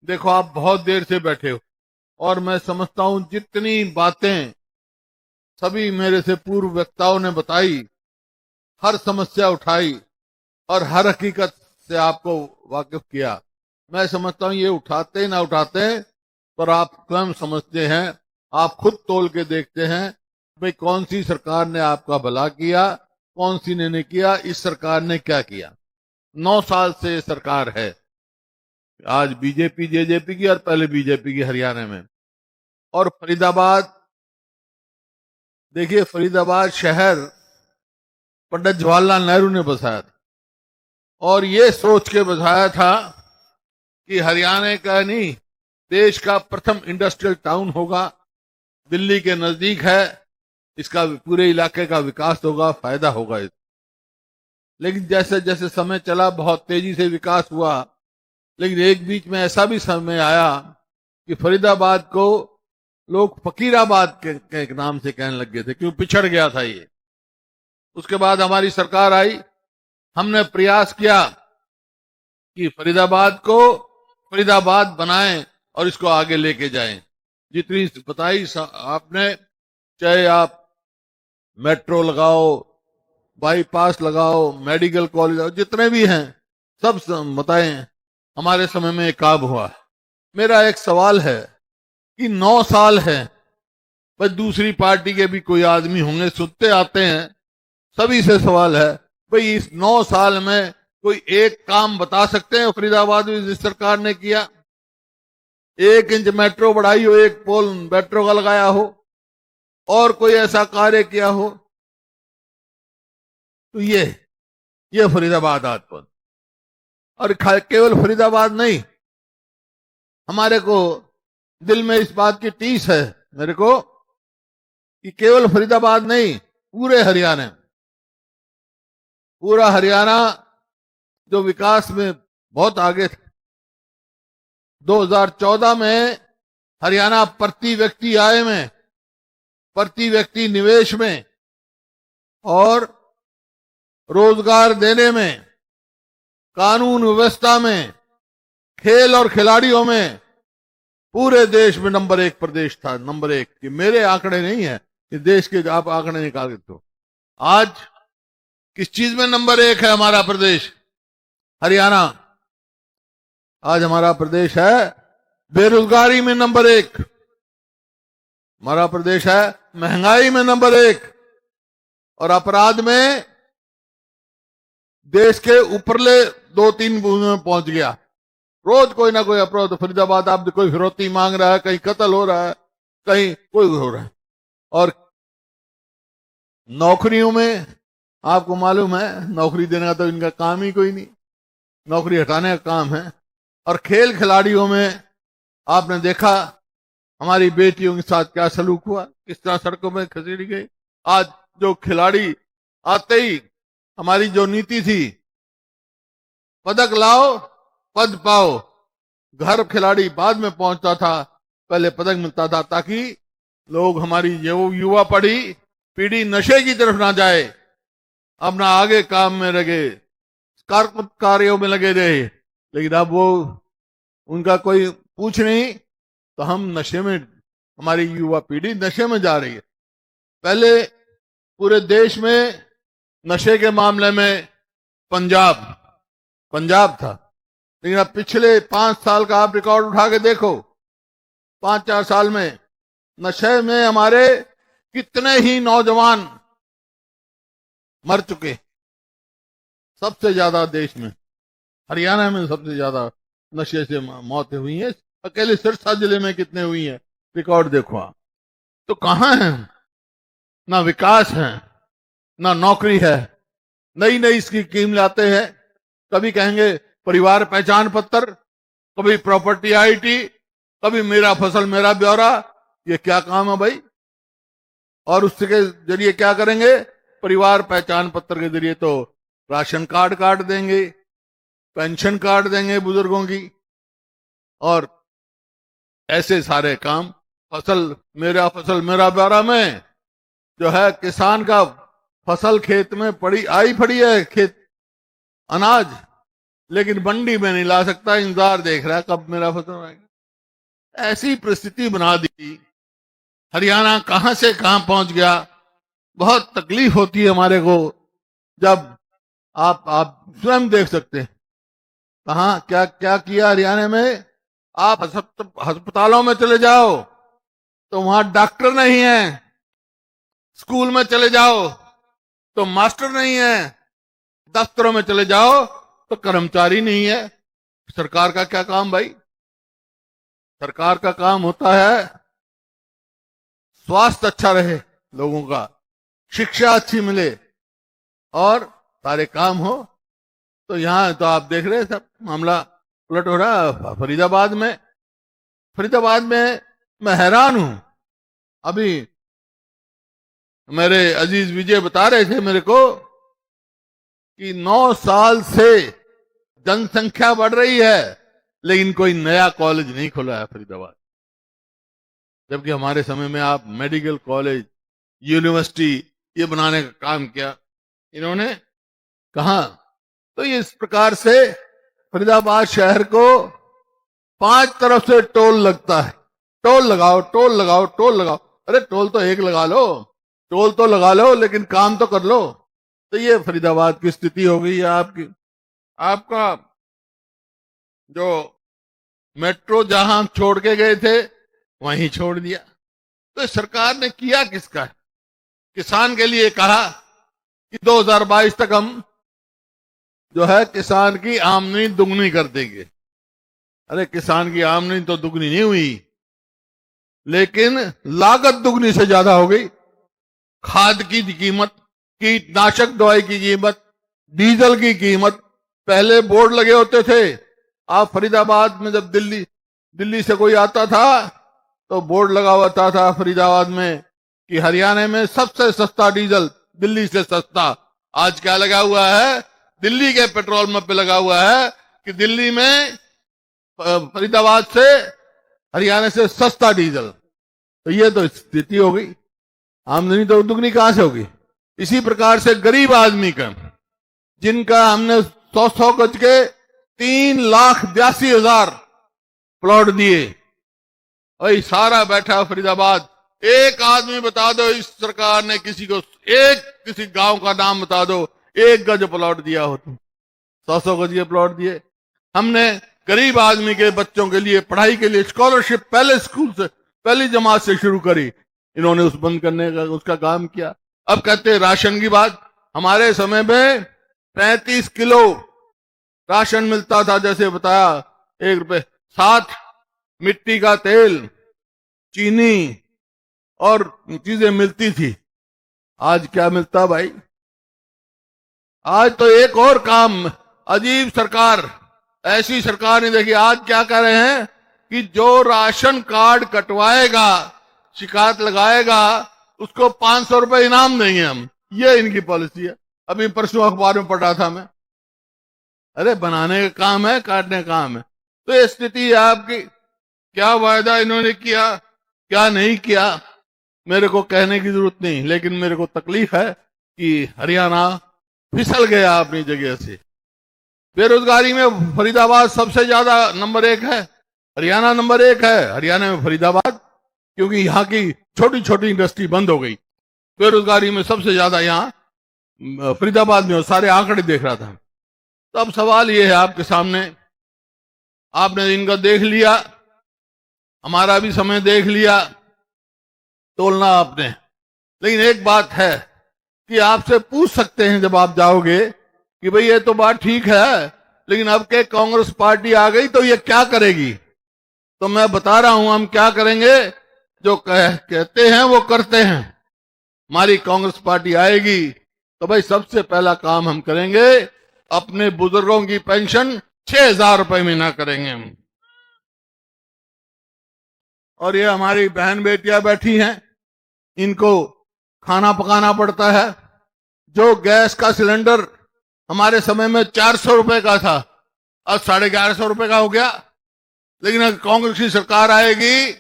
देखो, आप बहुत देर से बैठे हो और मैं समझता हूं जितनी बातें सभी मेरे से पूर्व वक्ताओं ने बताई, हर समस्या उठाई और हर हकीकत से आपको वाकिफ किया। मैं समझता हूं ये उठाते ना उठाते, पर आप स्वयं समझते हैं, आप खुद तोल के देखते हैं भाई कौन सी सरकार ने आपका भला किया, कौन सी ने नहीं किया, इस सरकार ने क्या किया। 9 साल से सरकार है, आज बीजेपी जेजेपी की और पहले बीजेपी की हरियाणा में। और फरीदाबाद, देखिए फरीदाबाद शहर पंडित जवाहरलाल नेहरू ने बसाया था और ये सोच के बसाया था कि हरियाणा का नहीं, देश का प्रथम इंडस्ट्रियल टाउन होगा, दिल्ली के नजदीक है, इसका पूरे इलाके का विकास होगा, फायदा होगा। लेकिन जैसे जैसे समय चला बहुत तेजी से विकास हुआ, लेकिन एक बीच में ऐसा भी समय आया कि फरीदाबाद को लोग फकीराबाद के नाम से कहने लग गए थे, क्यों पिछड़ गया था ये। उसके बाद हमारी सरकार आई, हमने प्रयास किया कि फरीदाबाद को फरीदाबाद बनाएं और इसको आगे लेके जाएं। जितनी बताई आपने, चाहे आप मेट्रो लगाओ, बाईपास लगाओ, मेडिकल कॉलेज लगाओ, जितने भी हैं सब बताएं, हमारे समय में एक काम हुआ। मेरा एक सवाल है कि 9 साल है, बस दूसरी पार्टी के भी कोई आदमी होंगे, सुनते आते हैं, सभी से सवाल है भाई इस 9 साल में कोई एक काम बता सकते हैं फरीदाबाद में जिस सरकार ने किया? 1 इंच मेट्रो बढ़ाई हो, एक पोल मेट्रो का लगाया हो, और कोई ऐसा कार्य किया हो? तो ये फरीदाबाद आत्मन। और केवल फरीदाबाद नहीं, हमारे को दिल में इस बात की टीस है मेरे को कि केवल फरीदाबाद नहीं, पूरे हरियाणा, पूरा हरियाणा जो विकास में बहुत आगे था। 2014 में हरियाणा प्रति व्यक्ति आय में, प्रति व्यक्ति निवेश में और रोजगार देने में, कानून व्यवस्था में, खेल और खिलाड़ियों में पूरे देश में नंबर 1 प्रदेश था। नंबर 1, कि मेरे आंकड़े नहीं है, कि देश के आप आंकड़े निकाल के। तो आज किस चीज में नंबर 1 है हमारा प्रदेश? हरियाणा। आज हमारा प्रदेश है बेरोजगारी में नंबर 1, हमारा प्रदेश है महंगाई में नंबर 1, और अपराध में देश के ऊपरले 2-3 में पहुंच गया। रोज कोई ना कोई अपराध। फरीदाबाद आप कोई फिरौती मांग रहा है, कहीं कत्ल हो रहा है, कहीं कोई हो रहा है। और नौकरियों में आपको मालूम है, नौकरी देने का तो इनका काम ही कोई नहीं, नौकरी हटाने का काम है। और खेल खिलाड़ियों में आपने देखा हमारी बेटियों के साथ क्या सलूक हुआ, किस तरह सड़कों में खसेड़ी गई। आज जो खिलाड़ी आते ही, हमारी जो नीति थी, पदक लाओ पद पाओ, घर खिलाड़ी बाद में पहुंचता था, पहले पदक मिलता था, ताकि लोग, हमारी युवा पीढ़ी नशे की तरफ ना जाए, अपना आगे काम में लगे, कार्यों में लगे रहे। लेकिन अब वो उनका कोई पूछ नहीं, तो हम नशे में, हमारी युवा पीढ़ी नशे में जा रही है। पहले पूरे देश में नशे के मामले में पंजाब था, लेकिन अब पिछले 5 साल का आप रिकॉर्ड उठा के देखो, 5-4 साल में नशे में हमारे कितने ही नौजवान मर चुके। सबसे ज्यादा देश में हरियाणा में सबसे ज्यादा नशे से मौतें हुई हैं। अकेले सिरसा जिले में कितने हुई हैं, रिकॉर्ड देखो आप। तो कहां है? ना विकास है, ना नौकरी है। नई नई स्कीम लाते हैं, कभी कहेंगे परिवार पहचान पत्र, कभी प्रॉपर्टी आईटी, कभी मेरा फसल मेरा ब्यौरा। ये क्या काम है भाई? और उसके जरिए क्या करेंगे? परिवार पहचान पत्र के जरिए तो राशन कार्ड काट देंगे, पेंशन कार्ड देंगे बुजुर्गों की, और ऐसे सारे काम। फसल मेरा ब्यौरा में जो है, किसान का फसल खेत में पड़ी है, खेत अनाज, लेकिन मंडी में नहीं ला सकता, इंतजार देख रहा है कब मेरा फसल आएगा। ऐसी परिस्थिति बना दी। हरियाणा कहां से कहां पहुंच गया। बहुत तकलीफ होती है हमारे को जब आप स्वयं देख सकते हैं कहा क्या क्या किया हरियाणा में। आप अस्पतालों में चले जाओ तो वहां डॉक्टर नहीं है, स्कूल में चले जाओ तो मास्टर नहीं है, दफ्तरों में चले जाओ तो कर्मचारी नहीं है। सरकार का क्या काम भाई। सरकार का काम होता है स्वास्थ्य अच्छा रहे लोगों का, शिक्षा अच्छी मिले और सारे काम हो। तो यहां तो आप देख रहे हैं सब मामला उलट हो रहा है। फरीदाबाद में मैं हैरान हूं। अभी मेरे अजीज विजय बता रहे थे मेरे को कि 9 साल से जनसंख्या बढ़ रही है लेकिन कोई नया कॉलेज नहीं खुला है फरीदाबाद। जबकि हमारे समय में आप मेडिकल कॉलेज, यूनिवर्सिटी ये बनाने का काम किया इन्होंने, कहा। तो इस प्रकार से फरीदाबाद शहर को 5 तरफ से टोल लगता है। टोल लगाओ, टोल लगाओ, टोल लगाओ। अरे टोल तो एक लगा लो, टोल तो लगा लो लेकिन काम तो कर लो। तो ये फरीदाबाद की स्थिति हो गई है आपकी। आपका जो मेट्रो जहां छोड़ के गए थे वहीं छोड़ दिया। तो सरकार ने किया किसका। किसान के लिए कहा कि 2022 तक हम जो है किसान की आमदनी दुगनी कर देंगे। अरे किसान की आमदनी तो दुगनी नहीं हुई लेकिन लागत दुगनी से ज्यादा हो गई। खाद की कीमत, कीटनाशक दवाई की कीमत, डीजल की कीमत, पहले बोर्ड लगे होते थे। आप फरीदाबाद में जब दिल्ली से कोई आता था तो बोर्ड लगा होता था फरीदाबाद में कि हरियाणा में सबसे सस्ता डीजल, दिल्ली से सस्ता। आज क्या लगा हुआ है, दिल्ली के पेट्रोल पंप पे लगा हुआ है कि दिल्ली में फरीदाबाद से, हरियाणा से सस्ता डीजल। तो ये तो स्थिति हो गई। आमदनी तो दुगनी कहां से होगी। इसी प्रकार से गरीब आदमी का, जिनका हमने 100 गज के 3,82,000 प्लॉट दिए, वही सारा बैठा फरीदाबाद। एक आदमी बता दो इस सरकार ने किसी को, किसी गांव का नाम बता दो 1 गज प्लॉट दिया हो तुम। 100 गज के प्लॉट दिए हमने। गरीब आदमी के बच्चों के लिए पढ़ाई के लिए स्कॉलरशिप पहले स्कूल से, पहली जमात से शुरू करी इन्होंने, उस बंद करने का उसका काम किया। अब कहते हैं राशन की बात। हमारे समय में 35 किलो राशन मिलता था, जैसे बताया 1 रुपए, 7 मिट्टी का तेल, चीनी और चीजें मिलती थी। आज क्या मिलता भाई। आज तो एक और काम, अजीब सरकार, ऐसी सरकार नहीं देखी। आज क्या कर रहे हैं कि जो राशन कार्ड कटवाएगा, शिकायत लगाएगा, उसको 500 रुपए इनाम देंगे हम। ये इनकी पॉलिसी है। अभी परसों अखबार में पढ़ा था मैं। अरे बनाने का काम है, काटने का काम है। तो ये स्थिति है आपकी। क्या वायदा इन्होंने किया, क्या नहीं किया, मेरे को कहने की जरूरत नहीं, लेकिन मेरे को तकलीफ है कि हरियाणा फिसल गया अपनी जगह से। बेरोजगारी में फरीदाबाद सबसे ज्यादा नंबर 1 है, हरियाणा नंबर 1 है। हरियाणा में फरीदाबाद, क्योंकि यहाँ की छोटी छोटी इंडस्ट्री बंद हो गई। बेरोजगारी में सबसे ज्यादा यहाँ फरीदाबाद में, सारे आंकड़े देख रहा था। तो अब सवाल ये है आपके सामने, आपने इनका देख लिया, हमारा भी समय देख लिया, तोलना आपने। लेकिन एक बात है कि आपसे पूछ सकते हैं जब आप जाओगे कि भाई ये तो बात ठीक है, लेकिन अब के कांग्रेस पार्टी आ गई तो ये क्या करेगी। तो मैं बता रहा हूं हम क्या करेंगे। जो कहते हैं वो करते हैं। हमारी कांग्रेस पार्टी आएगी तो भाई सबसे पहला काम हम करेंगे, अपने बुजुर्गों की पेंशन 6,000 रुपए महीना करेंगे हम। और ये हमारी बहन बेटियां बैठी हैं, इनको खाना पकाना पड़ता है। जो गैस का सिलेंडर हमारे समय में 400 रुपए का था, अब 1150 रुपए का हो गया। लेकिन अगर कांग्रेस की सरकार आएगी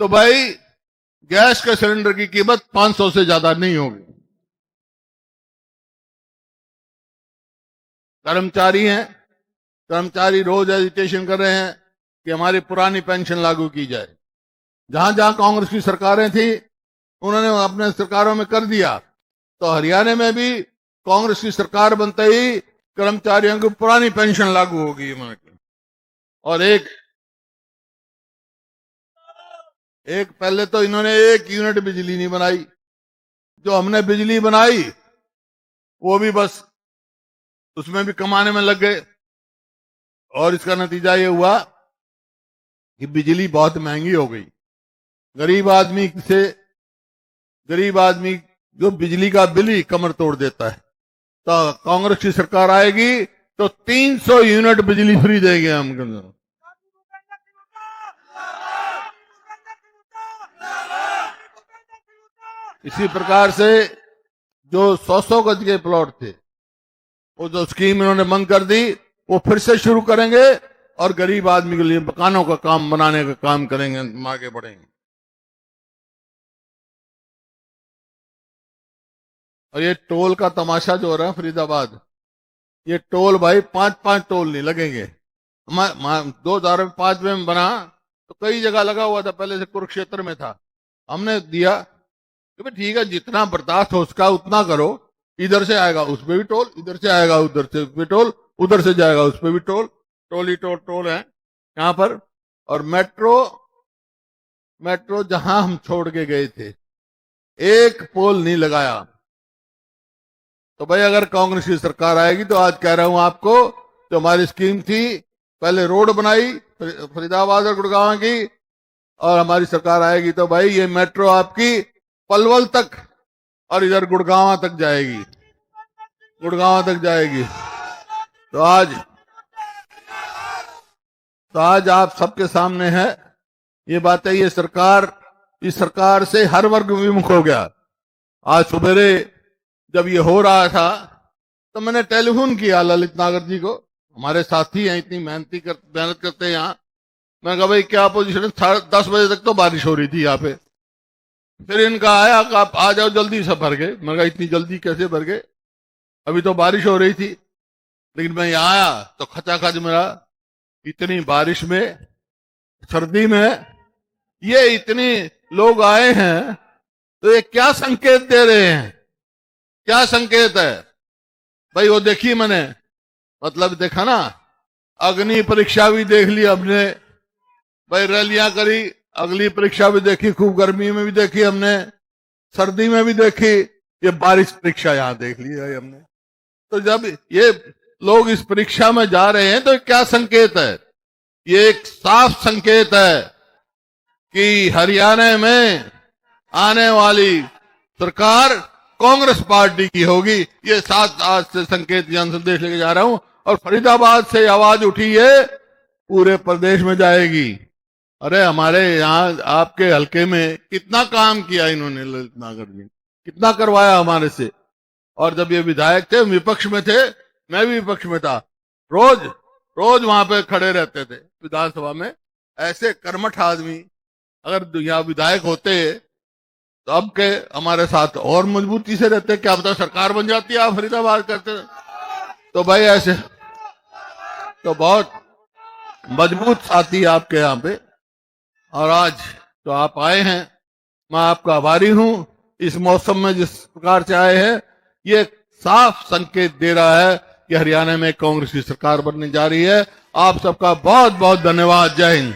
तो भाई गैस के सिलेंडर की कीमत 500 से ज्यादा नहीं होगी। कर्मचारी हैं, कर्मचारी रोज एजिटेशन कर रहे हैं कि हमारी पुरानी पेंशन लागू की जाए। जहां जहां कांग्रेस की सरकारें थी उन्होंने अपने सरकारों में कर दिया, तो हरियाणा में भी कांग्रेस की सरकार बनते ही कर्मचारियों की पुरानी पेंशन लागू होगी। और एक पहले तो इन्होंने 1 यूनिट बिजली नहीं बनाई, जो हमने बिजली बनाई वो भी बस उसमें भी कमाने में लग गए, और इसका नतीजा ये हुआ कि बिजली बहुत महंगी हो गई। गरीब आदमी जो बिजली का बिल ही कमर तोड़ देता है। तो कांग्रेस की सरकार आएगी तो 300 यूनिट बिजली फ्री देंगे हम। इसी प्रकार से जो 100 गज के प्लॉट थे, वो जो स्कीम इन्होंने बंद कर दी, वो फिर से शुरू करेंगे और गरीब आदमी के लिए मकानों का काम बनाने का काम करेंगे, आगे बढ़ेंगे। और ये टोल का तमाशा जो हो रहा है फरीदाबाद, ये टोल भाई 5-5 टोल नहीं लगेंगे। 2005 में बना तो कई जगह लगा हुआ था, पहले से कुरुक्षेत्र में था, हमने दिया कि भाई ठीक है, जितना बर्दाश्त हो उसका उतना करो। इधर से आएगा उस पे भी टोल, इधर से आएगा उधर से भी टोल, उधर से जाएगा उस पे भी टोल, टोल ही टोल है यहाँ पर। और मेट्रो जहां हम छोड़ के गए थे, एक पोल नहीं लगाया। तो भाई अगर कांग्रेस की सरकार आएगी तो आज कह रहा हूं आपको, जो हमारी स्कीम थी, पहले रोड बनाई फरीदाबाद और गुड़गांव की, और हमारी सरकार आएगी तो भाई ये मेट्रो आपकी पलवल तक और इधर गुड़गांव तक जाएगी, गुड़गांव तक जाएगी। तो आज आप सबके सामने है ये बात है। ये सरकार, इस सरकार से हर वर्ग विमुख हो गया। आज सवेरे जब ये हो रहा था तो मैंने टेलीफोन किया ललित नागर जी को, हमारे साथी हैं, इतनी मेहनत करते हैं यहाँ। मैं कहा भाई क्या पोजीशन है? 10:30 बजे तक तो बारिश हो रही थी यहाँ पे। फिर इनका आया कि आप आ जाओ जल्दी से, भर गए। मैं कहा इतनी जल्दी कैसे भर गए, अभी तो बारिश हो रही थी। लेकिन मैं यहाँ आया तो खचाखच मेरा, इतनी बारिश में, सर्दी में ये इतने लोग आए हैं, तो ये क्या संकेत दे रहे हैं? क्या संकेत है भाई? वो देखी मैंने, मतलब देखा ना, अग्नि परीक्षा भी देख ली हमने भाई, रैलियां करी, अगली परीक्षा भी देखी, खूब गर्मी में भी देखी हमने, सर्दी में भी देखी, ये बारिश परीक्षा यहां देख ली है हमने। तो जब ये लोग इस परीक्षा में जा रहे हैं तो क्या संकेत है? ये एक साफ संकेत है कि हरियाणा में आने वाली सरकार कांग्रेस पार्टी की होगी। ये साथ आज से संकेत जन संदेश लेके जा रहा हूं। और फरीदाबाद से आवाज उठी है, पूरे प्रदेश में जाएगी। अरे हमारे यहाँ आपके हलके में कितना काम किया इन्होंने, ललित नागर जी कितना करवाया हमारे से। और जब ये विधायक थे, विपक्ष में थे, मैं भी विपक्ष में था, रोज वहां पे खड़े रहते थे विधानसभा में। ऐसे कर्मठ आदमी अगर यहाँ विधायक होते तो अब के हमारे साथ और मजबूती से रहते, क्या पता सरकार बन जाती है। आप फरीदाबाद करते तो भाई ऐसे तो बहुत मजबूत साथी आपके यहाँ पे। और आज तो आप आए हैं, मैं आपका आभारी हूं। इस मौसम में जिस प्रकार से आए हैं, ये साफ संकेत दे रहा है कि हरियाणा में कांग्रेस की सरकार बनने जा रही है। आप सबका बहुत बहुत धन्यवाद। जय हिंद।